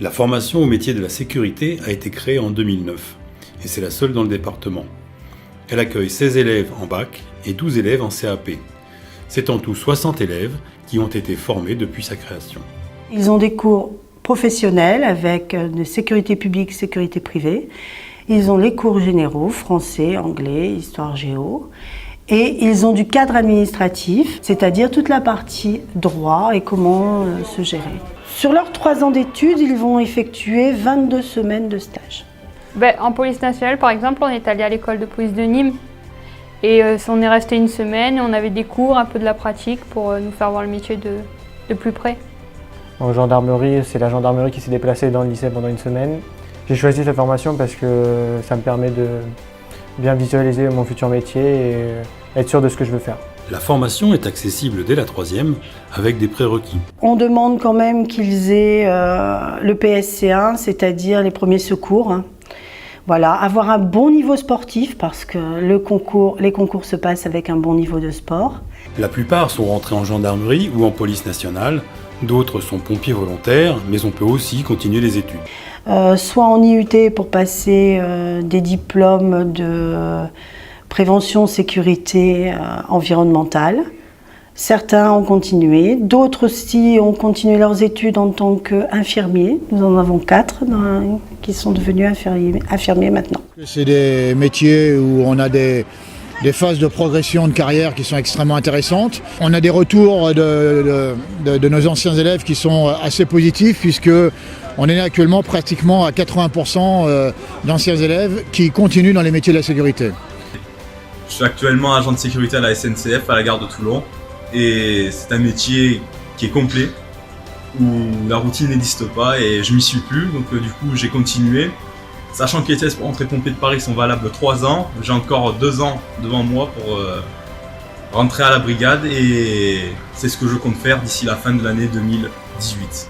La formation au métier de la sécurité a été créée en 2009 et c'est la seule dans le département. Elle accueille 16 élèves en bac et 12 élèves en CAP. C'est en tout 60 élèves qui ont été formés depuis sa création. Ils ont des cours professionnels avec de sécurité publique, sécurité privée. Ils ont les cours généraux, français, anglais, histoire géo. Et ils ont du cadre administratif, c'est-à-dire toute la partie droit et comment se gérer. Sur leurs 3 ans d'études, ils vont effectuer 22 semaines de stage. En police nationale, par exemple, on est allé à l'école de police de Nîmes. Et on est resté une semaine et on avait des cours, un peu de la pratique pour nous faire voir le métier de plus près. En gendarmerie, c'est la gendarmerie qui s'est déplacée dans le lycée pendant une semaine. J'ai choisi cette formation parce que ça me permet de bien visualiser mon futur métier et être sûr de ce que je veux faire. La formation est accessible dès la 3e avec des prérequis. On demande quand même qu'ils aient le PSC1, c'est-à-dire les premiers secours. Voilà, avoir un bon niveau sportif parce que les concours se passent avec un bon niveau de sport. La plupart sont rentrés en gendarmerie ou en police nationale, d'autres sont pompiers volontaires, mais on peut aussi continuer les études. Soit en IUT pour passer des diplômes de prévention, sécurité environnementale. Certains ont continué, d'autres aussi ont continué leurs études en tant qu'infirmiers. Nous en avons 4 qui sont devenus infirmiers maintenant. C'est des métiers où on a des phases de progression de carrière qui sont extrêmement intéressantes. On a des retours de nos anciens élèves qui sont assez positifs puisque on est actuellement pratiquement à 80% d'anciens élèves qui continuent dans les métiers de la sécurité. Je suis actuellement agent de sécurité à la SNCF à la gare de Toulon et c'est un métier qui est complet où la routine n'existe pas et je m'y suis plus, donc du coup j'ai continué. Sachant que les tests pour entrer pompier de Paris sont valables 3 ans, j'ai encore 2 ans devant moi pour rentrer à la brigade et c'est ce que je compte faire d'ici la fin de l'année 2018.